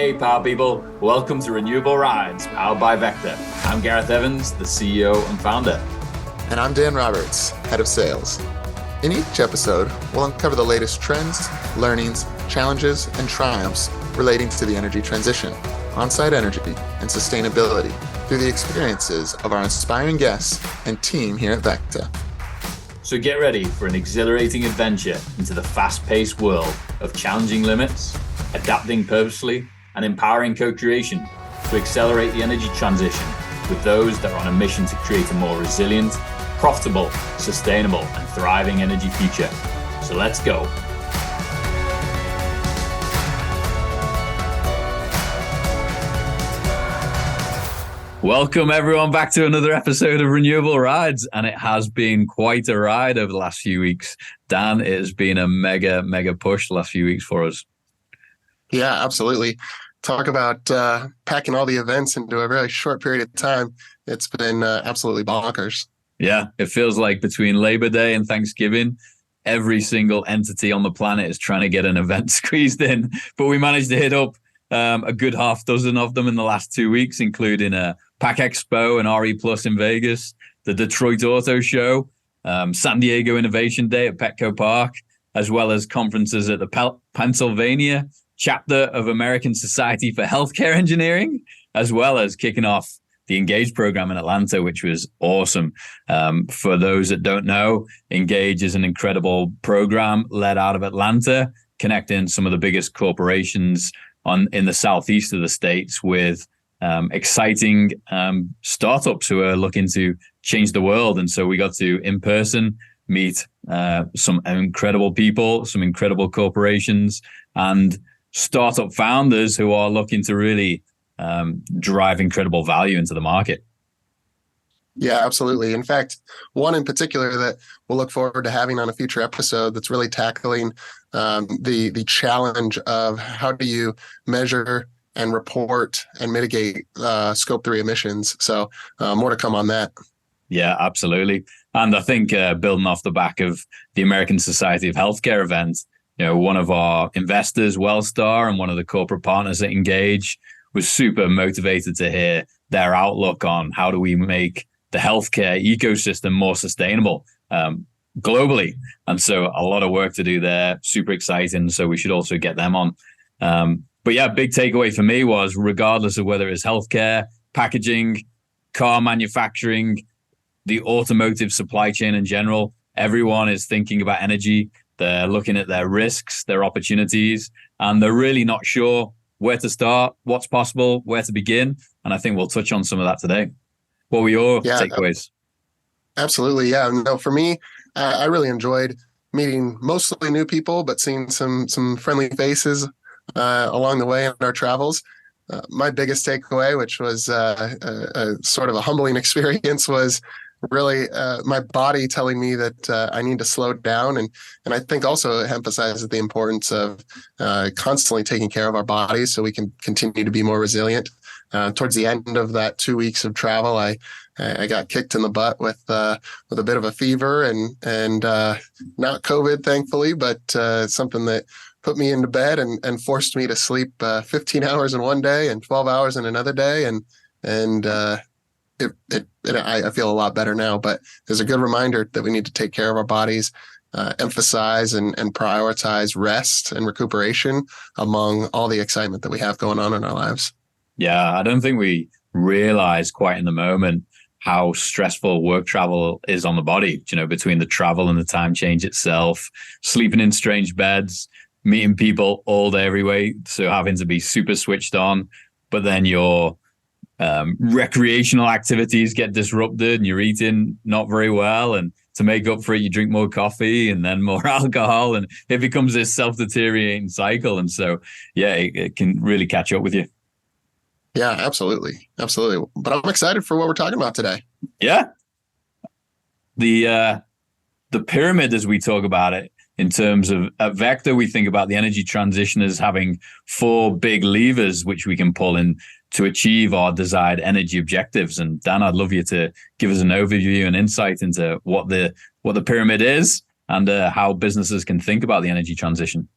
Hey, Power People. Welcome to Renewable Rides, powered by VECKTA. I'm Gareth Evans, the CEO and founder. And I'm Dan Roberts, head of sales. In each episode, we'll uncover the latest trends, learnings, challenges, and triumphs relating to the energy transition, on-site energy, and sustainability through the experiences of our inspiring guests and team here at VECKTA. So get ready for an exhilarating adventure into the fast-paced world of challenging limits, adapting purposefully, and empowering co-creation to accelerate the energy transition with those that are on a mission to create a more resilient, profitable, sustainable, and thriving energy future. So let's go. Welcome everyone back to another episode of Renewable Rides, and it has been quite a ride over the last few weeks. Dan, it has been a mega push the last few weeks for us. Yeah, absolutely. Talk about packing all the events into a very short period of time. It's been absolutely bonkers. Yeah, it feels like between Labor Day and Thanksgiving, every single entity on the planet is trying to get an event squeezed in. But we managed to hit up a good half dozen of them in the last 2 weeks, including a Pack Expo and RE Plus in Vegas, the Detroit Auto Show, San Diego Innovation Day at Petco Park, as well as conferences at the Pennsylvania chapter of American Society for Healthcare Engineering, as well as kicking off the Engage program in Atlanta, which was awesome. For those that don't know, Engage is an incredible program led out of Atlanta, connecting some of the biggest corporations in the southeast of the states with exciting startups who are looking to change the world. And so we got to, in person, meet some incredible people, some incredible corporations, and startup founders who are looking to really drive incredible value into the market. Yeah, absolutely. In fact, one in particular that we'll look forward to having on a future episode that's really tackling the challenge of how do you measure and report and mitigate Scope 3 emissions. So more to come on that. Yeah, absolutely. And I think building off the back of the American Society of Healthcare event, one of our investors, Wellstar, and one of the corporate partners at Engage was super motivated to hear their outlook on how do we make the healthcare ecosystem more sustainable globally. And so a lot of work to do there, super exciting. So we should also get them on. But yeah, big takeaway for me was, regardless of whether it's healthcare, packaging, car manufacturing, the automotive supply chain in general, everyone is thinking about energy. They're looking at their risks, their opportunities, and they're really not sure where to start, what's possible, where to begin. And I think we'll touch on some of that today. What were your takeaways? Absolutely. Yeah. No, for me, I really enjoyed meeting mostly new people, but seeing some friendly faces along the way in our travels. My biggest takeaway, which was a sort of a humbling experience, was really my body telling me that I need to slow down. And I think also it emphasizes the importance of constantly taking care of our bodies so we can continue to be more resilient. Towards the end of that 2 weeks of travel, I got kicked in the butt with a bit of a fever and not COVID, thankfully, but something that put me into bed and forced me to sleep 15 hours in one day and 12 hours in another day. And I feel a lot better now, but there's a good reminder that we need to take care of our bodies, emphasize and prioritize rest and recuperation among all the excitement that we have going on in our lives. Yeah, I don't think we realize quite in the moment how stressful work travel is on the body, between the travel and the time change itself, sleeping in strange beds, meeting people all day, every way. So having to be super switched on, but then your recreational activities get disrupted and you're eating not very well. And to make up for it, you drink more coffee and then more alcohol, and it becomes this self-deteriorating cycle. And so, yeah, it can really catch up with you. Yeah, absolutely. Absolutely. But I'm excited for what we're talking about today. Yeah. The pyramid, as we talk about it, in terms of at VECKTA, we think about the energy transition as having 4 big levers which we can pull in to achieve our desired energy objectives. And Dan, I'd love you to give us an overview and insight into what the pyramid is and how businesses can think about the energy transition.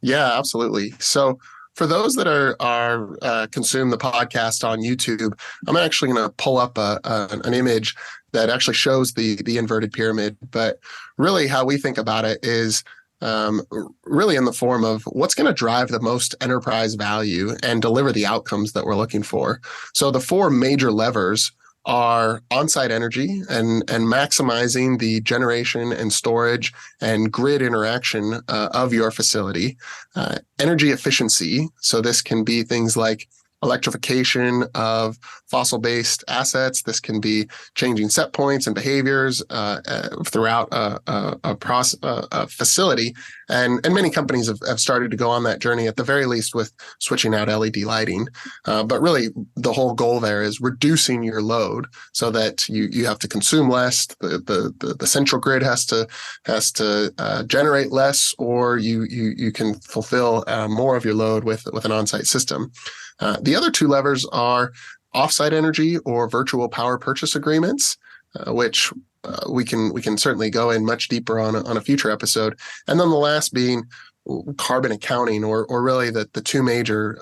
Yeah, absolutely. So For those that are consume the podcast on YouTube, I'm actually going to pull up an image that actually shows the inverted pyramid. But really, how we think about it is really in the form of what's going to drive the most enterprise value and deliver the outcomes that we're looking for. So the four major levers are on-site energy and maximizing the generation and storage and grid interaction of your facility. Energy efficiency, so this can be things like electrification of fossil-based assets. This can be changing set points and behaviors throughout a facility. And many companies have started to go on that journey, at the very least, with switching out LED lighting. But really, the whole goal there is reducing your load so that you have to consume less. The central grid has to generate less, or you can fulfill more of your load with an on-site system. The other two levers are offsite energy or virtual power purchase agreements, which we can certainly go in much deeper on a future episode. And then the last being carbon accounting, or really the two major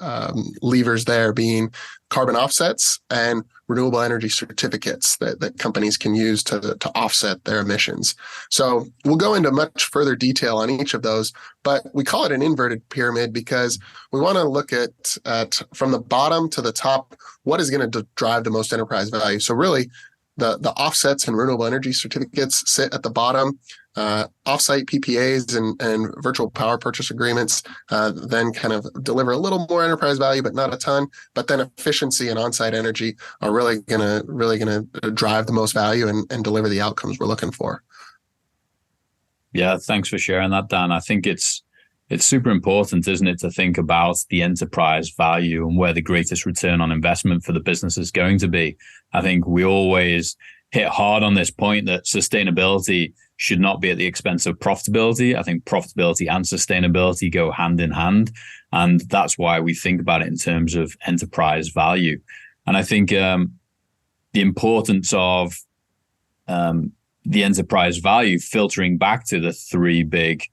levers there being carbon offsets and renewable energy certificates that companies can use to offset their emissions. So we'll go into much further detail on each of those, but we call it an inverted pyramid because we want to look at from the bottom to the top, what is going to drive the most enterprise value. So really, the offsets and renewable energy certificates sit at the bottom. Offsite PPAs and virtual power purchase agreements then kind of deliver a little more enterprise value, but not a ton. But then efficiency and on-site energy are really gonna drive the most value and deliver the outcomes we're looking for. Yeah, thanks for sharing that, Dan. I think it's super important, isn't it, to think about the enterprise value and where the greatest return on investment for the business is going to be. I think we always hit hard on this point that sustainability should not be at the expense of profitability. I think profitability and sustainability go hand in hand. And that's why we think about it in terms of enterprise value. And I think the importance of the enterprise value filtering back to the three big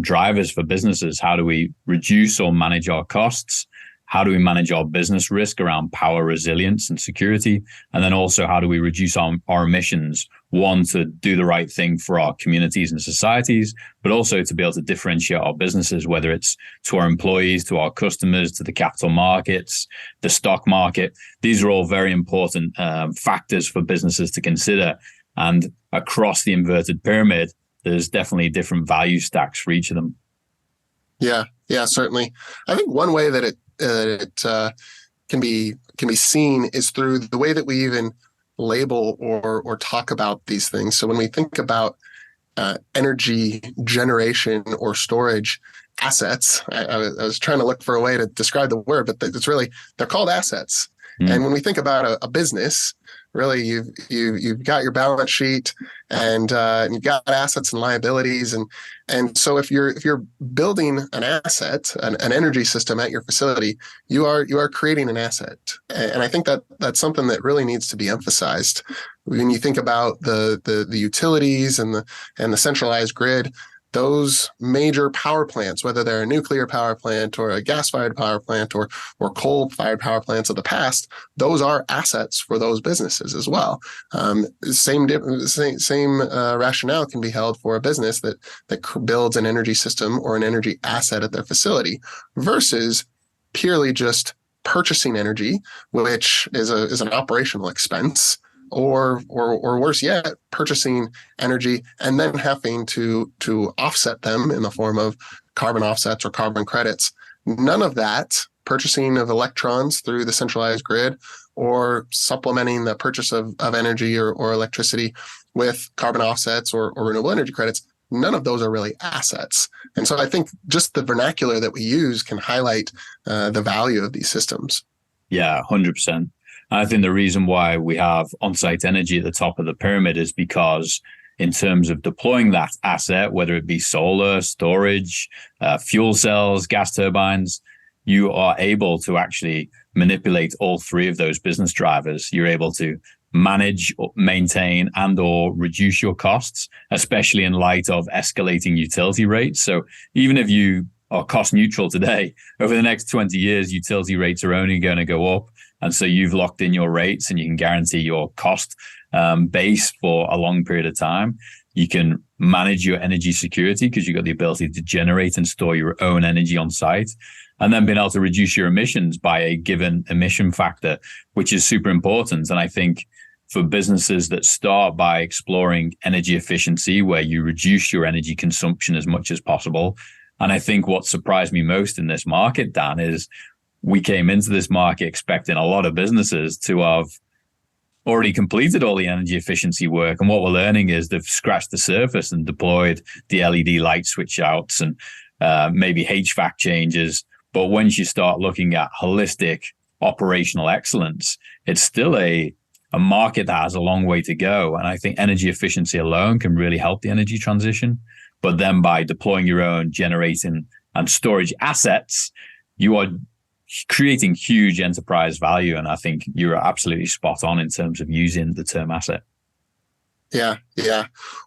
drivers for businesses. How do we reduce or manage our costs? How do we manage our business risk around power resilience and security? And then also, how do we reduce our emissions? One, to do the right thing for our communities and societies, but also to be able to differentiate our businesses, whether it's to our employees, to our customers, to the capital markets, the stock market. These are all very important factors for businesses to consider. And across the inverted pyramid, there's definitely different value stacks for each of them. Yeah, certainly. I think one way that it can be seen is through the way that we even label or talk about these things. So when we think about energy generation or storage assets, I was trying to look for a way to describe the word, but they're called assets. And when we think about a business, really you've got your balance sheet and you've got assets and liabilities, and so if you're building an asset, an energy system at your facility, you are creating an asset. And I think that's something that really needs to be emphasized when you think about the utilities and the centralized grid. Those major power plants, whether they're a nuclear power plant or a gas-fired power plant or coal-fired power plants of the past, those are assets for those businesses as well. Same rationale can be held for a business that builds an energy system or an energy asset at their facility versus purely just purchasing energy, which is an operational expense. Or worse yet, purchasing energy and then having to offset them in the form of carbon offsets or carbon credits. None of that, purchasing of electrons through the centralized grid or supplementing the purchase of energy or electricity with carbon offsets or renewable energy credits, none of those are really assets. And so I think just the vernacular that we use can highlight the value of these systems. Yeah, 100%. I think the reason why we have on-site energy at the top of the pyramid is because in terms of deploying that asset, whether it be solar, storage, fuel cells, gas turbines, you are able to actually manipulate all three of those business drivers. You're able to manage, maintain, and or reduce your costs, especially in light of escalating utility rates. So even if you are cost neutral today. Over the next 20 years, utility rates are only going to go up. And so you've locked in your rates and you can guarantee your cost base for a long period of time. You can manage your energy security because you've got the ability to generate and store your own energy on site, and then being able to reduce your emissions by a given emission factor, which is super important. And I think for businesses that start by exploring energy efficiency, where you reduce your energy consumption as much as possible. And I think what surprised me most in this market, Dan, is we came into this market expecting a lot of businesses to have already completed all the energy efficiency work. And what we're learning is they've scratched the surface and deployed the LED light switch outs and maybe HVAC changes. But once you start looking at holistic operational excellence, it's still a market that has a long way to go. And I think energy efficiency alone can really help the energy transition. But then by deploying your own generating and storage assets, you are creating huge enterprise value. And I think you're absolutely spot on in terms of using the term asset. Yeah.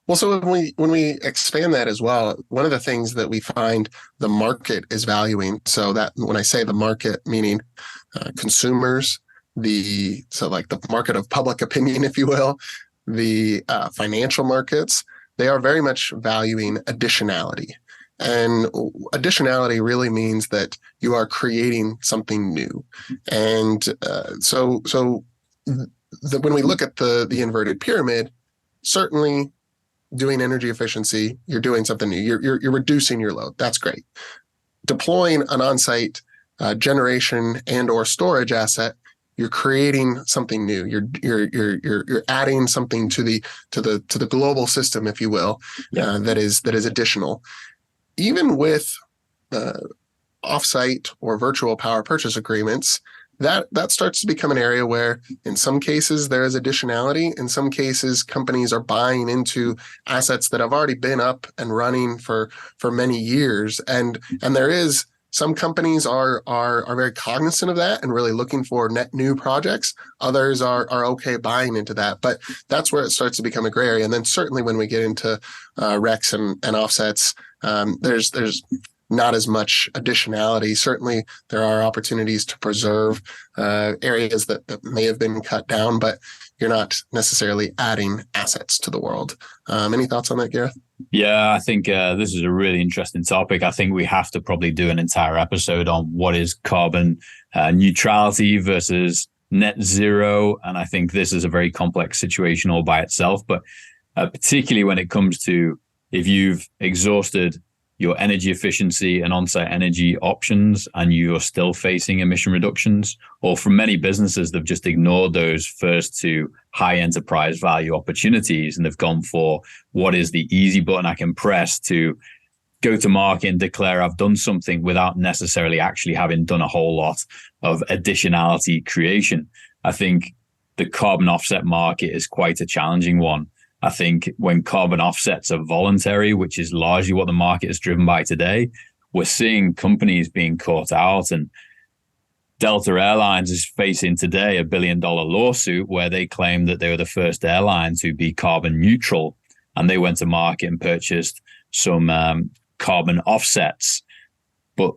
Well, so when we expand that as well, one of the things that we find the market is valuing, so that when I say the market, meaning consumers, like the market of public opinion, if you will, the financial markets, they are very much valuing additionality. And additionality really means that you are creating something new. And so when we look at the inverted pyramid, certainly doing energy efficiency, you're doing something new. You're reducing your load. That's great. Deploying an on-site generation and or storage asset, you're creating something new. You're adding something to the global system, if you will, that is additional. Even with offsite or virtual power purchase agreements, that starts to become an area where in some cases there is additionality. In some cases, companies are buying into assets that have already been up and running for many years. And there is some companies are very cognizant of that and really looking for net new projects. Others are okay buying into that, but that's where it starts to become a gray area. And then certainly when we get into RECs and offsets, there's not as much additionality. Certainly there are opportunities to preserve areas that may have been cut down, but you're not necessarily adding assets to the world. Any thoughts on that, Gareth? Yeah, I think this is a really interesting topic. I think we have to probably do an entire episode on what is carbon neutrality versus net zero. And I think this is a very complex situation all by itself, but particularly when it comes to if you've exhausted your energy efficiency and on-site energy options and you're still facing emission reductions, or for many businesses, they've just ignored those first two high enterprise value opportunities and they've gone for what is the easy button I can press to go to market and declare I've done something without necessarily actually having done a whole lot of additionality creation. I think the carbon offset market is quite a challenging one. I think when carbon offsets are voluntary, which is largely what the market is driven by today, we're seeing companies being caught out. And Delta Airlines is facing today $1 billion lawsuit where they claim that they were the first airline to be carbon neutral. And they went to market and purchased some carbon offsets. But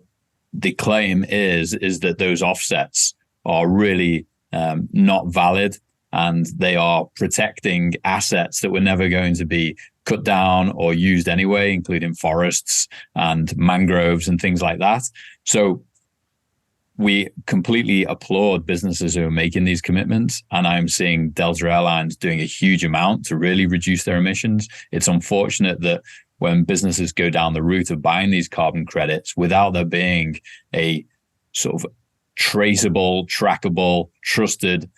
the claim is that those offsets are really not valid. And they are protecting assets that were never going to be cut down or used anyway, including forests and mangroves and things like that. So we completely applaud businesses who are making these commitments. And I'm seeing Delta Airlines doing a huge amount to really reduce their emissions. It's unfortunate that when businesses go down the route of buying these carbon credits without there being a sort of traceable, trackable, trusted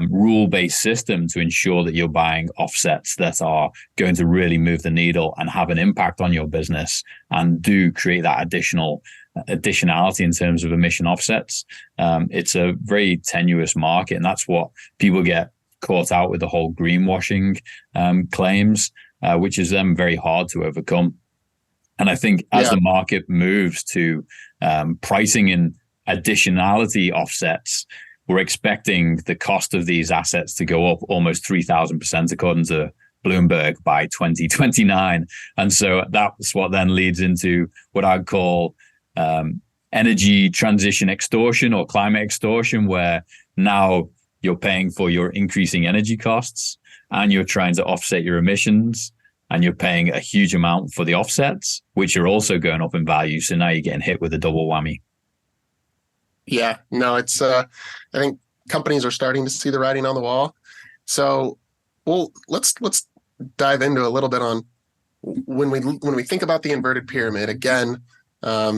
rule-based system to ensure that you're buying offsets that are going to really move the needle and have an impact on your business and do create that additionality in terms of emission offsets. It's a very tenuous market, and that's what people get caught out with the whole greenwashing claims, which is then very hard to overcome. And I think as the market moves to pricing in additionality offsets, we're expecting the cost of these assets to go up almost 3,000%, according to Bloomberg, by 2029. And so that's what then leads into what I'd call energy transition extortion or climate extortion, where now you're paying for your increasing energy costs and you're trying to offset your emissions, and you're paying a huge amount for the offsets, which are also going up in value. So now you're getting hit with a double whammy. Yeah, no, it's I think companies are starting to see the writing on the wall. So, well, let's dive into a little bit on when we think about the inverted pyramid again,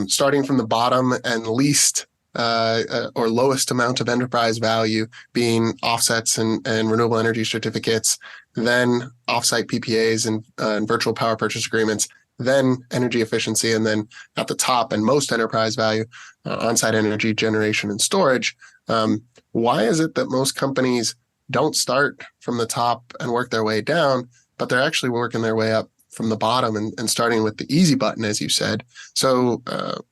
starting from the bottom and least or lowest amount of enterprise value being offsets and renewable energy certificates, then offsite PPAs and virtual power purchase agreements, then energy efficiency, and then at the top and most enterprise value, onsite energy generation and storage. Why is it that most companies don't start from the top and work their way down, but they're actually working their way up from the bottom and starting with the easy button, as you said? So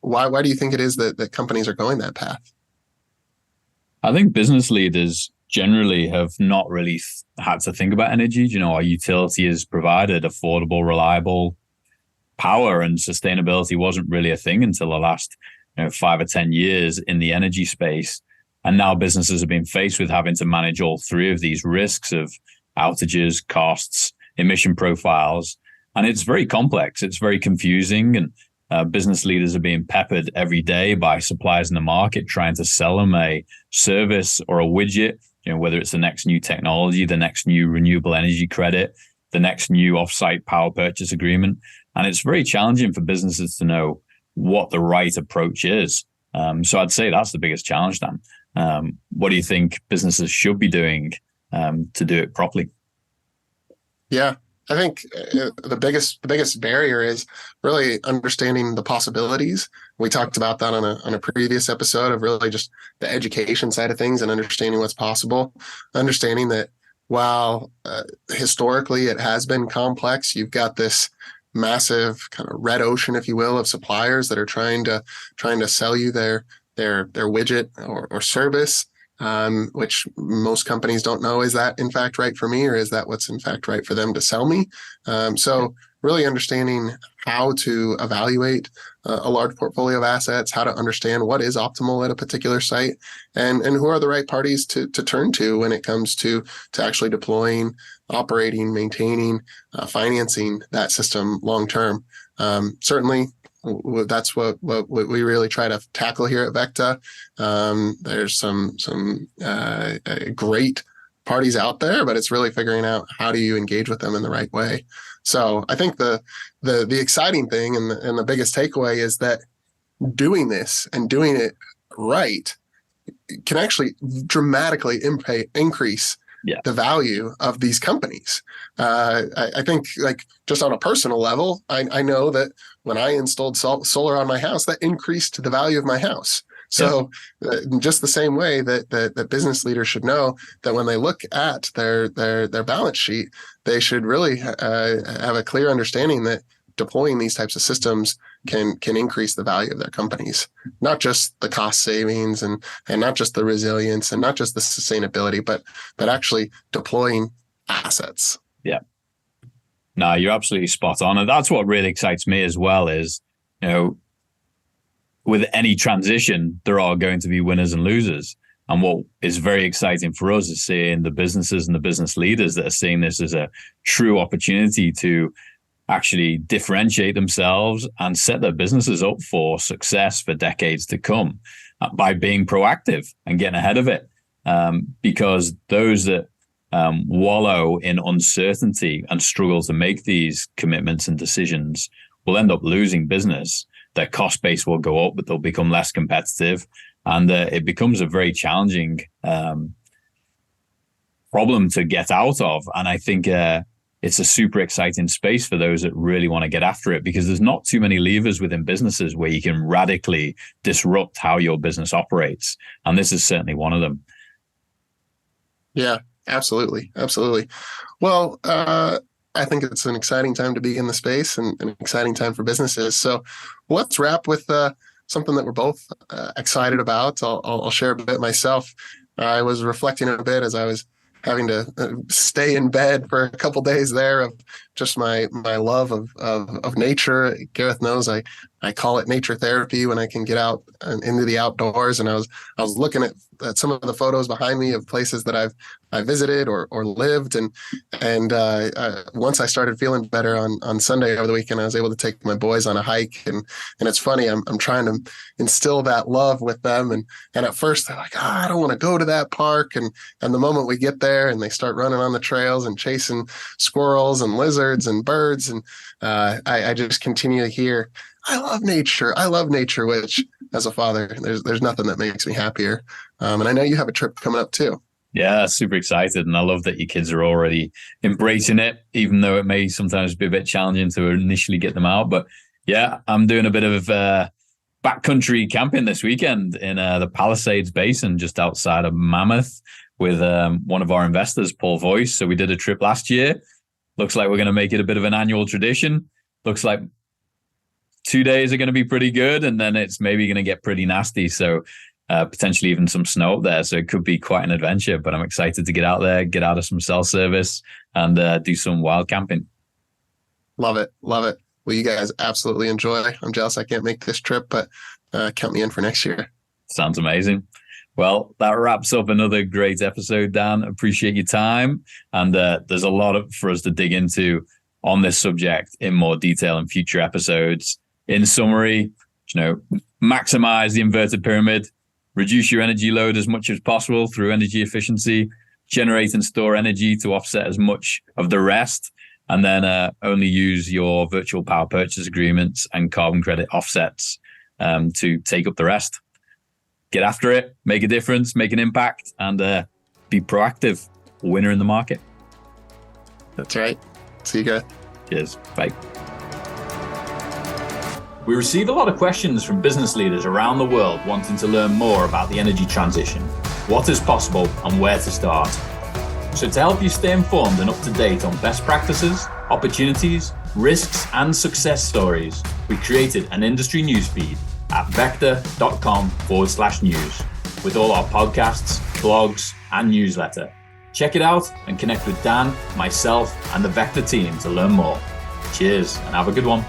why do you think it is that companies are going that path? I think business leaders generally have not really had to think about energy. You know, our utility has provided affordable, reliable power, and sustainability wasn't really a thing until the last 5 or 10 years in the energy space. And now businesses have been faced with having to manage all three of these risks of outages, costs, emission profiles. And it's very complex. It's very confusing. And business leaders are being peppered every day by suppliers in the market trying to sell them a service or a widget, whether it's the next new technology, the next new renewable energy credit, the next new offsite power purchase agreement. And it's very challenging for businesses to know what the right approach is. So I'd say that's the biggest challenge, Dan. What do you think businesses should be doing to do it properly? Yeah, I think the biggest barrier is really understanding the possibilities. We talked about that on a previous episode of really just the education side of things and understanding what's possible, understanding that while historically it has been complex, you've got this massive kind of red ocean, if you will, of suppliers that are trying to sell you their widget or service, which most companies don't know, is that in fact right for me, or is that what's in fact right for them to sell me? So really understanding how to evaluate a large portfolio of assets, how to understand what is optimal at a particular site, and who are the right parties to turn to when it comes to actually deploying, operating, maintaining, financing that system long term. Certainly, that's what we really try to tackle here at VECKTA. There's some great parties out there, but it's really figuring out how do you engage with them in the right way. So I think the exciting thing and the biggest takeaway is that doing this and doing it right can actually dramatically increase the value of these companies. I think, like, just on a personal level, I know that when I installed solar on my house, that increased the value of my house. So just the same way that business leaders should know that when they look at their balance sheet, they should really have a clear understanding that deploying these types of systems can increase the value of their companies, not just the cost savings and not just the resilience and not just the sustainability, but actually deploying assets. Yeah. No, you're absolutely spot on. And that's what really excites me as well is, with any transition, there are going to be winners and losers. And what is very exciting for us is seeing the businesses and the business leaders that are seeing this as a true opportunity to actually differentiate themselves and set their businesses up for success for decades to come by being proactive and getting ahead of it. Because those that wallow in uncertainty and struggle to make these commitments and decisions will end up losing business. Their cost base will go up, but they'll become less competitive. And it becomes a very challenging problem to get out of. And I think it's a super exciting space for those that really want to get after it, because there's not too many levers within businesses where you can radically disrupt how your business operates. And this is certainly one of them. Yeah, absolutely. Absolutely. Well, I think it's an exciting time to be in the space and an exciting time for businesses. So let's wrap with something that we're both excited about. I'll share a bit myself. I was reflecting a bit as I was having to stay in bed for a couple days there of just my love of nature. Gareth knows I I call it nature therapy when I can get out and into the outdoors. And I was looking at some of the photos behind me of places that I visited or lived, and once I started feeling better on Sunday over the weekend, I was able to take my boys on a hike, and it's funny, I'm trying to instill that love with them, and at first they're like, I don't want to go to that park, and the moment we get there and they start running on the trails and chasing squirrels and lizards and birds, and I just continue to hear, I love nature, which as a father, there's nothing that makes me happier. And I know you have a trip coming up too. Yeah, super excited. And I love that your kids are already embracing it, even though it may sometimes be a bit challenging to initially get them out. But yeah, I'm doing a bit of backcountry camping this weekend in the Palisades Basin, just outside of Mammoth, with one of our investors, Paul Voice. So we did a trip last year. Looks like we're going to make it a bit of an annual tradition. Looks like 2 days are going to be pretty good, and then it's maybe going to get pretty nasty. So potentially even some snow up there. So it could be quite an adventure, but I'm excited to get out there, get out of some cell service, and do some wild camping. Love it. Well, you guys absolutely enjoy. I'm jealous I can't make this trip, but count me in for next year. Sounds amazing. Well, that wraps up another great episode, Dan. Appreciate your time. And there's a lot for us to dig into on this subject in more detail in future episodes. In summary, maximize the inverted pyramid, reduce your energy load as much as possible through energy efficiency, generate and store energy to offset as much of the rest, and then only use your virtual power purchase agreements and carbon credit offsets to take up the rest. Get after it, make a difference, make an impact, and be proactive. Winner in the market. That's right. See you guys. Cheers. Bye. We receive a lot of questions from business leaders around the world wanting to learn more about the energy transition, what is possible, and where to start. So to help you stay informed and up to date on best practices, opportunities, risks, and success stories, we created an industry newsfeed at VECKTA.com/news with all our podcasts, blogs, and newsletter. Check it out and connect with Dan, myself, and the VECKTA team to learn more. Cheers and have a good one.